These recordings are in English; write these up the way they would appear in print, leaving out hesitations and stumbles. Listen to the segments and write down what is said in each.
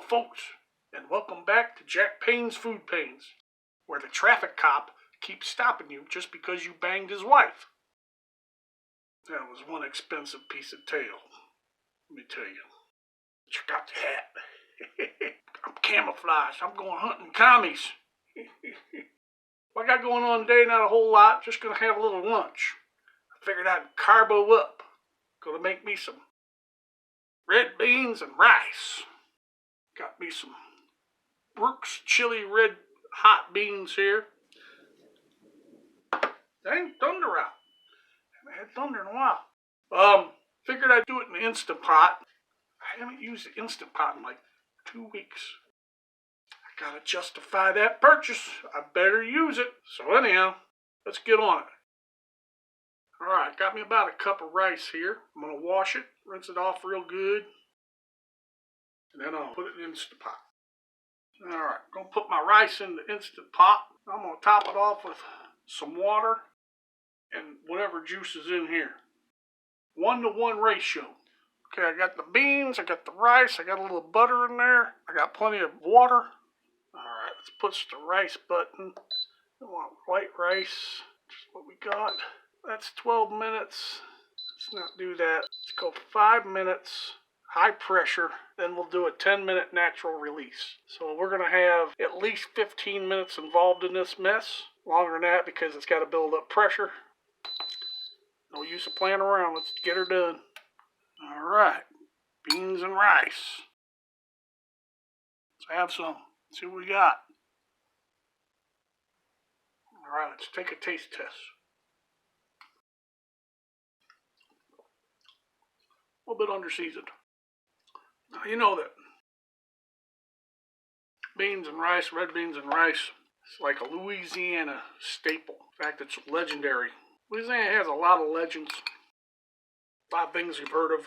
folks, and welcome back to Jack Payne's Food Pains, where the traffic cop keeps stopping you just because you banged his wife. That was one expensive piece of tail, let me tell you. Check out the hat. I'm camouflaged. I'm going hunting commies. What I got going on today? Not a whole lot. Just gonna have a little lunch. I figured I'd carbo up. Gonna make me some red beans and rice. Got me some Brooks chili red hot beans here. Dang, thunder out. Haven't had thunder in a while. Figured I'd do it in the Instant Pot. I haven't used the Instant Pot in like 2 weeks. I gotta justify that purchase. I better use it. So anyhow, let's get on it. Alright, got me about a cup of rice here. I'm gonna wash it, rinse it off real good. And then I'll put it in the Instant Pot. Alright, gonna put my rice in the Instant Pot. I'm gonna top it off with some water and whatever juice is in here. 1-to-1 ratio. Okay, I got the beans, I got the rice, I got a little butter in there. I got plenty of water. Alright, let's push the rice button. I want white rice. That's what we got. That's 12 minutes. Let's not do that. Let's go 5 minutes. High pressure. Then we'll do a 10-minute natural release. So we're going to have at least 15 minutes involved in this mess. Longer than that because it's got to build up pressure. No use of playing around. Let's get her done. Alright. Beans and rice. Let's have some. See what we got. Alright, let's take a taste test. A little bit under-seasoned. Now, you know that beans and rice, red beans and rice, it's like a Louisiana staple. In fact, it's legendary. Louisiana has a lot of legends. A lot of things you've heard of,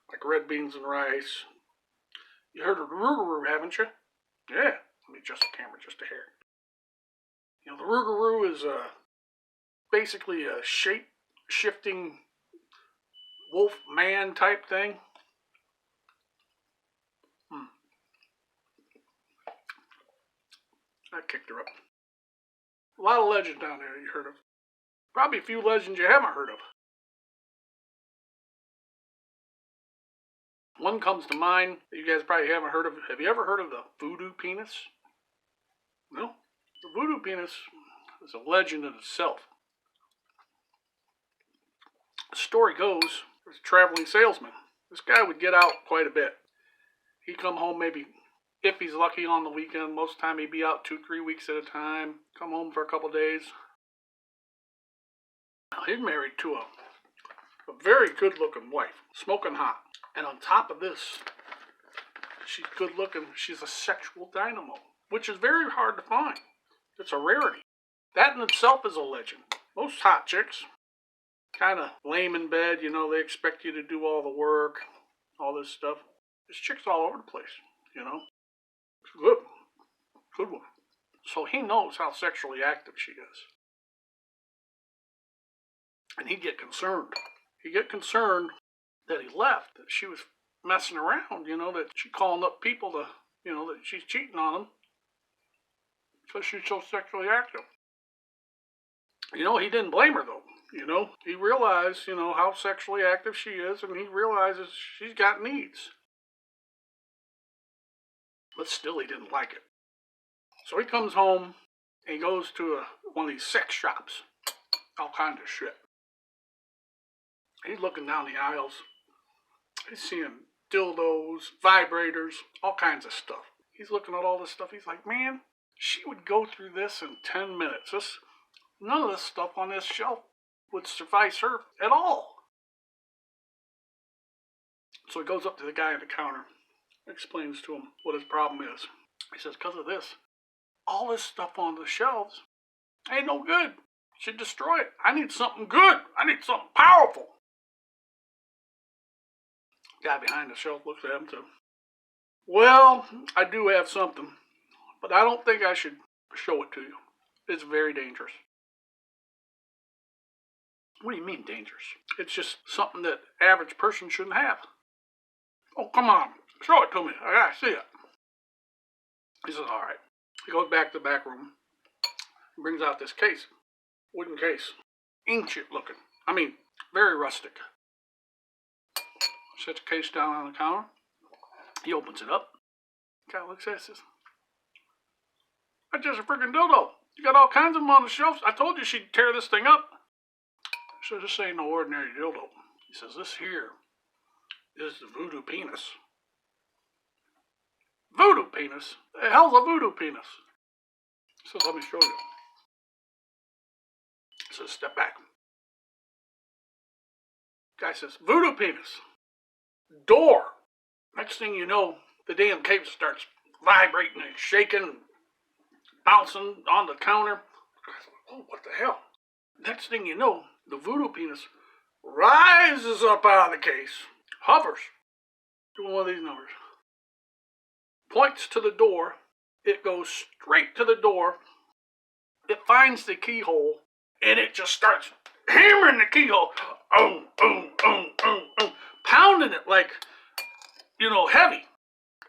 like red beans and rice. You heard of the rougarou, haven't you? Yeah. Let me adjust the camera just a hair. You know, the rougarou is basically a shape-shifting wolf man type thing. That kicked her up. A lot of legends down there you heard of. Probably a few legends you haven't heard of. One comes to mind that you guys probably haven't heard of. Have you ever heard of the voodoo penis? No? The voodoo penis is a legend in itself. The story goes, there's a traveling salesman. This guy would get out quite a bit. He'd come home maybe, if he's lucky, on the weekend. Most of the time he'd be out 2-3 weeks at a time. Come home for a couple days. Now, he's married to a very good-looking wife, smoking hot. And on top of this, she's good-looking. She's a sexual dynamo, which is very hard to find. It's a rarity. That in itself is a legend. Most hot chicks, kind of lame in bed, you know, they expect you to do all the work, all this stuff. There's chicks all over the place, you know. It's good. Good one. So he knows how sexually active she is. And he'd get concerned. He'd get concerned that he left, that she was messing around, you know, that she's calling up people to, you know, that she's cheating on them because she's so sexually active. You know, he didn't blame her, though. You know, he realized, you know, how sexually active she is, and he realizes she's got needs. But still, he didn't like it. So he comes home, and he goes to one of these sex shops. All kinds of shit. He's looking down the aisles. He's seeing dildos, vibrators, all kinds of stuff. He's looking at all this stuff. He's like, man, she would go through this in 10 minutes. None of this stuff on this shelf would suffice her at all. So he goes up to the guy at the counter, explains to him what his problem is. He says, because of this, all this stuff on the shelves ain't no good. Should destroy it. I need something good. I need something powerful. Guy behind the shelf looks at him too. Well, I do have something, but I don't think I should show it to you. It's very dangerous. What do you mean dangerous? It's just something that average person shouldn't have. Oh, come on. Show it to me. I gotta see it. He says, all right. He goes back to the back room, brings out this case, wooden case, ancient looking. I mean, very rustic. Sets the case down on the counter. He opens it up. The guy looks at it and says, that's just a freaking dildo. You got all kinds of them on the shelves. I told you she'd tear this thing up. So this ain't no ordinary dildo. He says, this here is the voodoo penis. Voodoo penis? The hell's a voodoo penis? He says, let me show you. He says, step back. The guy says, voodoo penis. Door. Next thing you know, the damn case starts vibrating and shaking, bouncing on the counter. Oh, what the hell? Next thing you know, the voodoo penis rises up out of the case, hovers, doing one of these numbers, points to the door. It goes straight to the door. It finds the keyhole, and it just starts hammering the keyhole, pounding it like, heavy.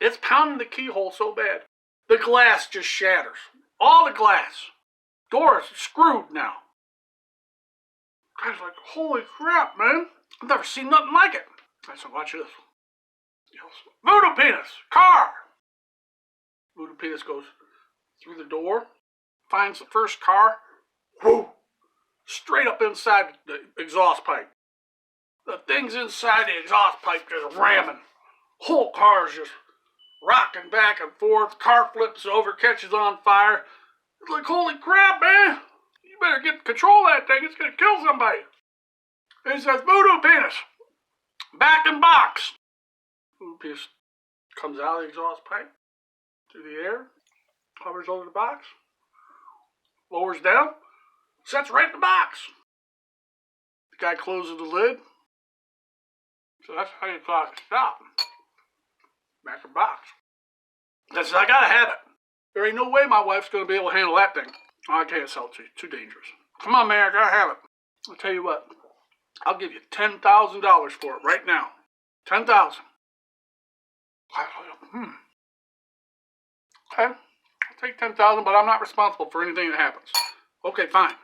It's pounding the keyhole so bad, the glass just shatters. All the glass. Door's screwed now. Guy's like, holy crap, man. I've never seen nothing like it. I said, watch this. Voodoo penis, car. Voodoo penis goes through the door, finds the first car, whoo, straight up inside the exhaust pipe. The thing's inside the exhaust pipe just ramming. Whole car's just rocking back and forth. Car flips over, catches on fire. It's like, holy crap, man. You better get control of that thing. It's going to kill somebody. It says, voodoo penis. Back in box. Voodoo penis comes out of the exhaust pipe through the air, hovers over the box, lowers down, sets right in the box. The guy closes the lid. So that's how you thought it stopped. Back in box. I said, I gotta have it. There ain't no way my wife's gonna be able to handle that thing. Oh, I can't sell it to you. Too dangerous. Come on, man, I gotta have it. I'll tell you what. I'll give you $10,000 for it right now. $10,000. Okay. I'll take $10,000, but I'm not responsible for anything that happens. Okay, fine.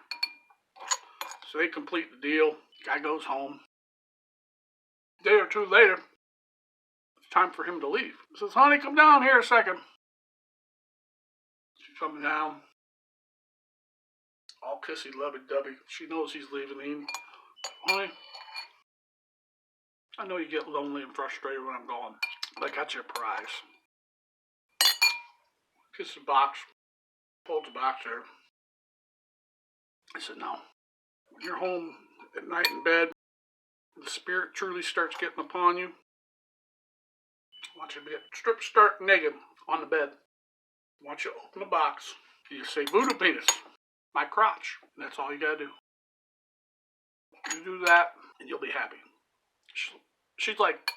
So they complete the deal. Guy goes home. A day or two later, it's time for him to leave. He says, honey, come down here a second. She's coming down. All kissy, lovey-dovey. She knows he's leaving. Honey, I know you get lonely and frustrated when I'm gone, but I got you a prize. Kiss the box. Hold the box there. I said, now, when you're home at night in bed, the spirit truly starts getting upon you, I want you to get strip stark naked on the bed. I want you to open the box. You say, voodoo penis, my crotch. And that's all you gotta do. You do that, and you'll be happy. She's like,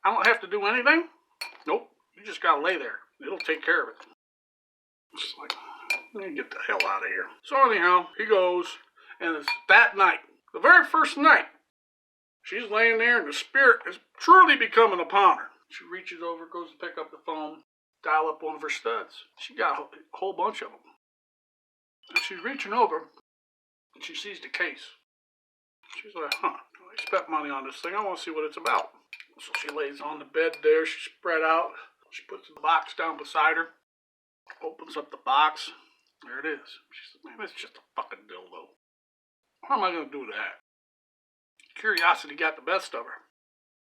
I don't have to do anything? Nope. You just gotta lay there. It'll take care of it. She's like, let me get the hell out of here. So anyhow, he goes, and it's that night, the very first night, she's laying there, and the spirit is truly becoming upon her. She reaches over, goes to pick up the phone, dial up one of her studs. She got a whole bunch of them. And she's reaching over, and she sees the case. She's like, I spent money on this thing. I want to see what it's about. So she lays on the bed there. She's spread out. She puts the box down beside her, opens up the box. There it is. She says, man, it's just a fucking dildo. How am I going to do that? Curiosity got the best of her.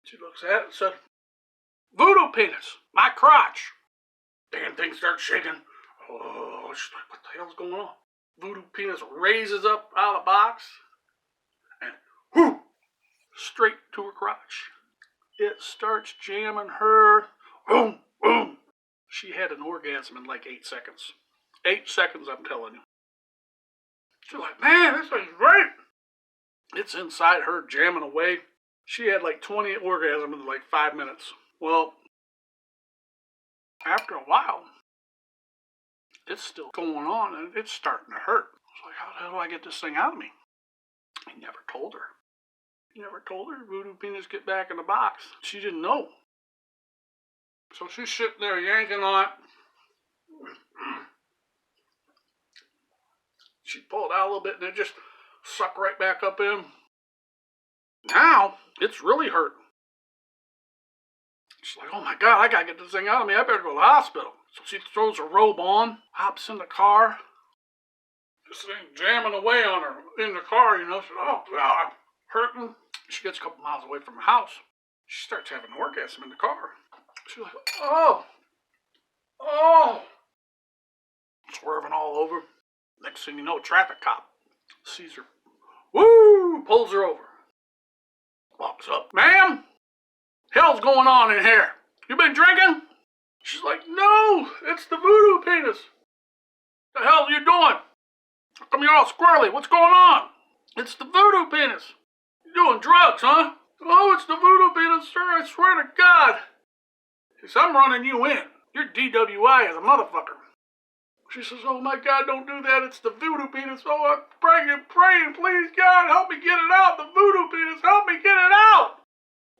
She looks at it and said, voodoo penis, my crotch. Damn thing starts shaking. Oh, she's like, what the hell's going on? Voodoo penis raises up out of the box and whoo, straight to her crotch. It starts jamming her. Boom, boom. She had an orgasm in like 8 seconds. 8 seconds, I'm telling you. She's like, man, this thing's great. It's inside her jamming away. She had like 20 orgasms in like 5 minutes. Well, after a while, it's still going on and it's starting to hurt. It's like, how the hell do I get this thing out of me? He never told her. He never told her voodoo penis get back in the box. She didn't know. So she's sitting there yanking on it. She pulled out a little bit and it just sucked right back up in. Now, it's really hurting. She's like, oh my God, I gotta get this thing out of me. I better go to the hospital. So she throws her robe on, hops in the car. This thing jamming away on her in the car, you know. She's like, oh God, hurting. She gets a couple miles away from her house. She starts having an orgasm in the car. She's like, oh, swerving all over. Next thing you know, a traffic cop sees her. Woo! Pulls her over. Walks up. Ma'am, hell's going on in here? You been drinking? She's like, no, it's the voodoo penis. The hell are you doing? How come you're all squirrely? What's going on? It's the voodoo penis. You doing drugs, huh? Oh, it's the voodoo penis, sir. I swear to God. He says, I'm running you in. You're DWI as a motherfucker. She says, oh my God, don't do that. It's the voodoo penis. Oh, I'm praying, please, God, help me get it out. The voodoo penis, help me get it out.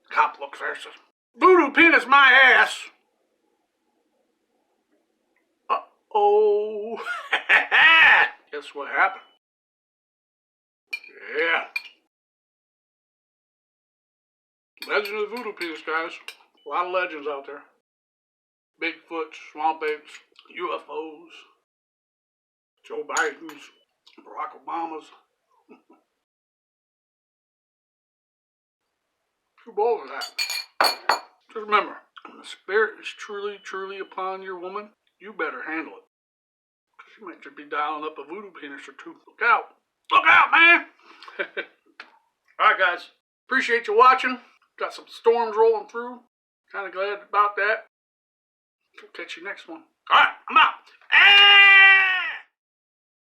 Cop looks there and says, voodoo penis, my ass. Uh-oh. Guess what happened? Yeah. Legend of the voodoo penis, guys. A lot of legends out there. Bigfoot, swamp apes, UFOs, Joe Biden's, Barack Obama's. Too bold for that. Just remember, when the spirit is truly, truly upon your woman, you better handle it. Because she might just be dialing up a voodoo penis or two. Look out. Look out, man. Alright, guys. Appreciate you watching. Got some storms rolling through. Kind of glad about that. We'll catch you next one. Alright, I'm out.